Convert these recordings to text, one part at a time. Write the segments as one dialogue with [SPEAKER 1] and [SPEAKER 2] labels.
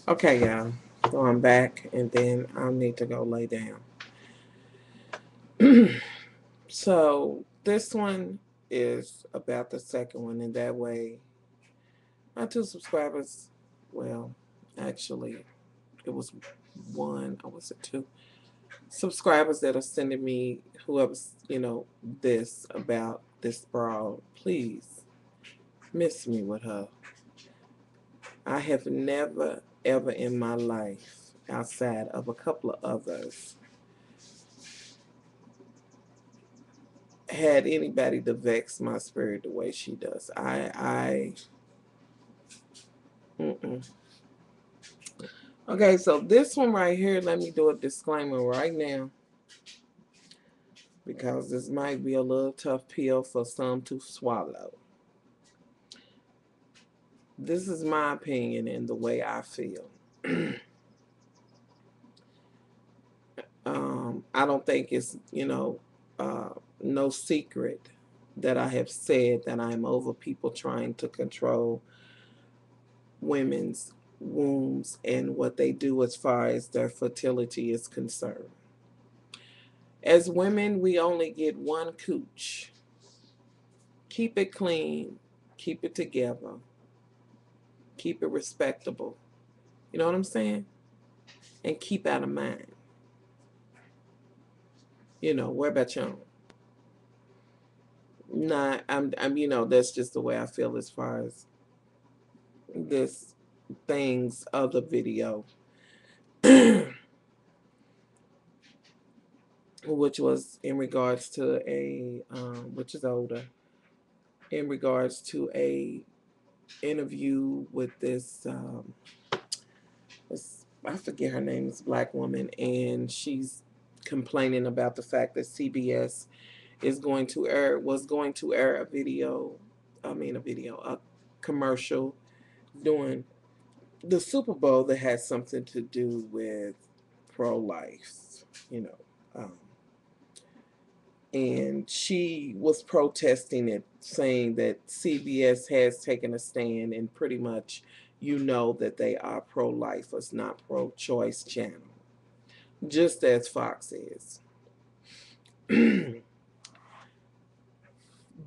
[SPEAKER 1] Okay, y'all. So I'm back, and then I need to go lay down. So this one is about the second one, and that way, my two subscribers, well, actually, it was one, or was it two? Subscribers that are sending me, whoever's, this about this brawl, please miss me with her. I have never, ever in my life, outside of a couple of others, had anybody to vex my spirit the way she does. Mm-mm. Okay, so this one right here, let me do a disclaimer right now because this might be a little tough pill for some to swallow. This is my opinion and the way I feel. I don't think it's, no secret that I have said that I'm over people trying to control women's wombs and what they do as far as their fertility is concerned. As women, we only get one cooch. Keep it clean, keep it together, keep it respectable. You know what I'm saying? And keep out of mind. Where about you? Nah, that's just the way I feel as far as this things of the video, which was in regards to which is older, in regards to a interview with I forget her name, is a black woman, and she's complaining about the fact that CBS was going to air a video, a commercial during the Super Bowl that had something to do with pro life, you know. Um, and she was protesting it, saying that CBS has taken a stand, and pretty much that they are pro lifers, not pro choice channel, just as Fox is.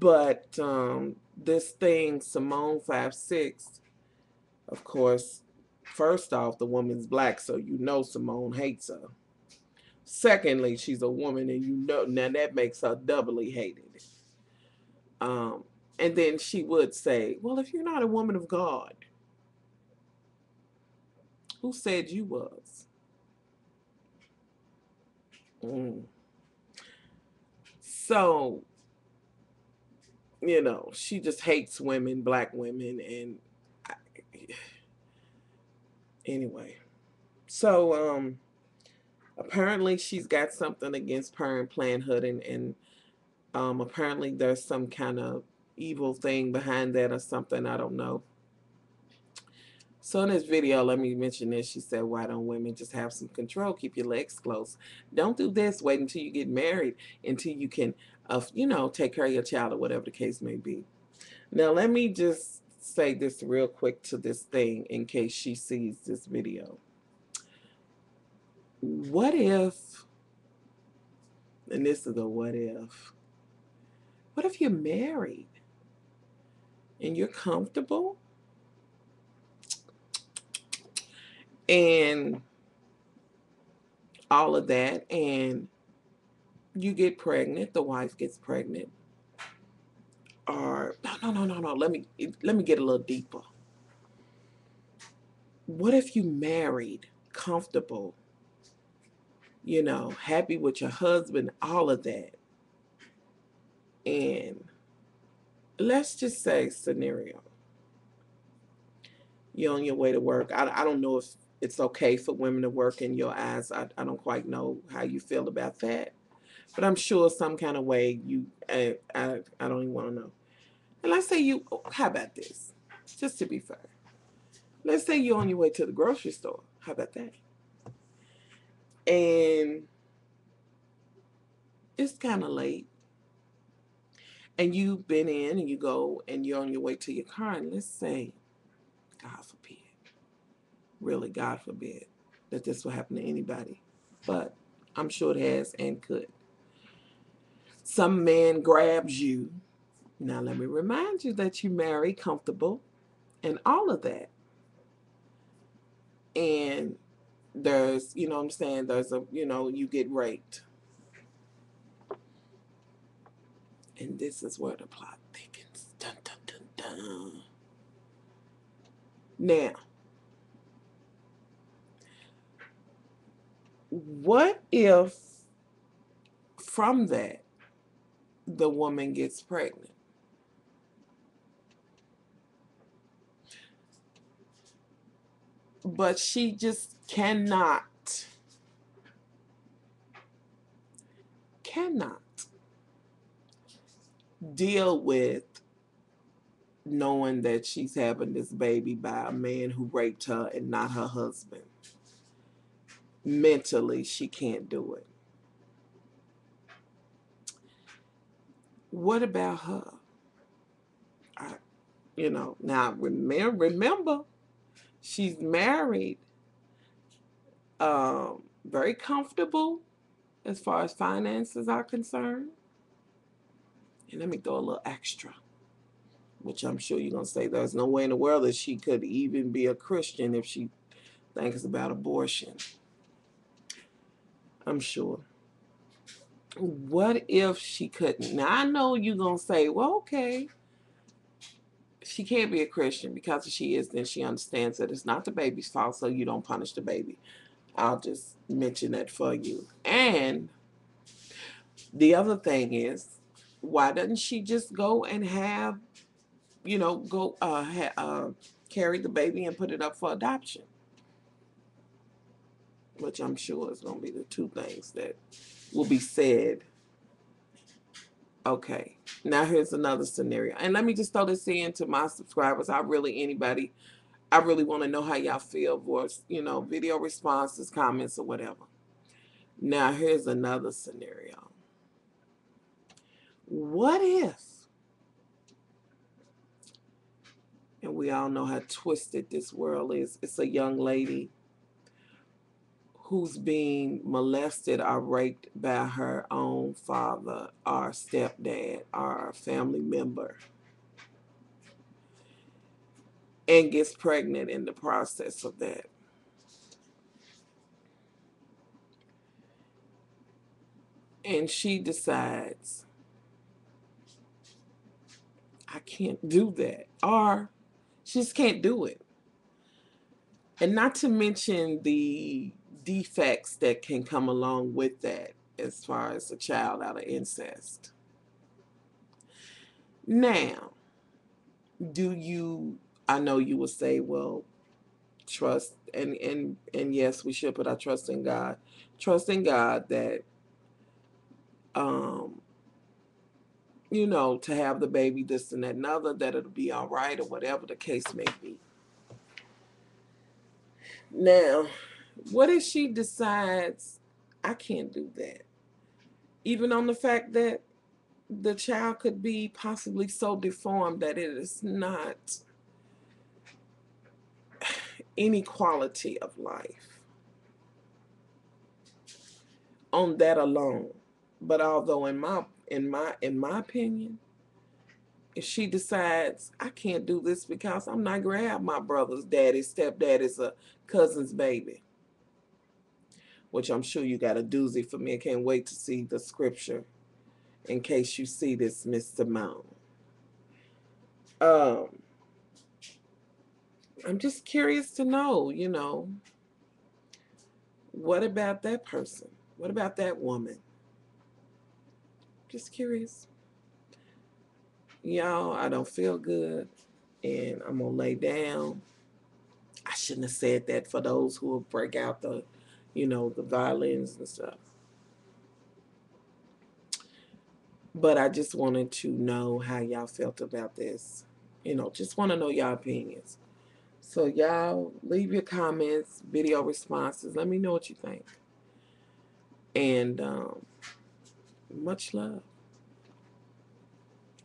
[SPEAKER 1] But this thing, Simone 5'6", of course, first off, the woman's black, so Simone hates her. Secondly, she's a woman, and now that makes her doubly hated. Um, and then she would say, "Well, if you're not a woman of God, who said you was?" Mm. So, she just hates women, black women, and I, anyway. So, apparently she's got something against Planned Hood, and apparently there's some kind of evil thing behind that or something. I don't know. So in this video, let me mention this. She said, "Why don't women just have some control? Keep your legs closed. Don't do this. Wait until you get married, until you can, take care of your child or whatever the case may be." Now, let me just say this real quick to this thing in case she sees this video. What if, and this is a what if you're married and you're comfortable and all of that, and you get pregnant, the wife gets pregnant, or no. Let me get a little deeper. What if you married, comfortable, happy with your husband, all of that, and let's just say scenario, you're on your way to work. I don't know if it's okay for women to work in your eyes. I don't quite know how you feel about that, but I'm sure some kind of way I don't even want to know. And let's say how about this? Just to be fair, let's say you're on your way to the grocery store. How about that? And it's kind of late, and you've been in, and you go, and you're on your way to your car, and let's say, God forbid, Really, God forbid that this will happen to anybody. But I'm sure it has and could. Some man grabs you. Now, let me remind you that you marry comfortable and all of that. And there's, you know what I'm saying, there's a, you get raped. And this is where the plot thickens. Dun, dun, dun, dun. Now, what if from that the woman gets pregnant? But she just cannot deal with knowing that she's having this baby by a man who raped her and not her husband. Mentally, she can't do it. What about her? I, now remember, she's married, very comfortable as far as finances are concerned. And let me throw a little extra, which I'm sure you're going to say there's no way in the world that she could even be a Christian if she thinks about abortion. I'm sure. What if she couldn't? Now, I know you're going to say, well, okay, she can't be a Christian because if she is, then she understands that it's not the baby's fault, so you don't punish the baby. I'll just mention that for you. And the other thing is, why doesn't she just go and have, carry the baby and put it up for adoption? Which I'm sure is going to be the two things that will be said. Okay, now here's another scenario. And let me just throw this in to my subscribers. I really want to know how y'all feel, voice, video responses, comments, or whatever. Now here's another scenario. What if, and we all know how twisted this world is, it's a young lady who's being molested or raped by her own father or stepdad or a family member and gets pregnant in the process of that. And she decides, I can't do that. Or she just can't do it. And not to mention the defects that can come along with that as far as a child out of incest. Now, I know you will say, well, trust, and yes, we should put our trust in God. Trust in God that, to have the baby, this and that and other, that it'll be all right or whatever the case may be. Now, what if she decides, I can't do that? Even on the fact that the child could be possibly so deformed that it is not any quality of life on that alone. But although in my opinion, if she decides I can't do this because I'm not gonna have my brother's daddy, stepdaddy's a cousin's baby, which I'm sure you got a doozy for me. I can't wait to see the scripture in case you see this, Miss Simone. I'm just curious to know, what about that person? What about that woman? Just curious. Y'all, I don't feel good and I'm gonna lay down. I shouldn't have said that for those who will break out the violins and stuff. But I just wanted to know how y'all felt about this. Just want to know y'all opinions. So y'all leave your comments, video responses. Let me know what you think. And much love.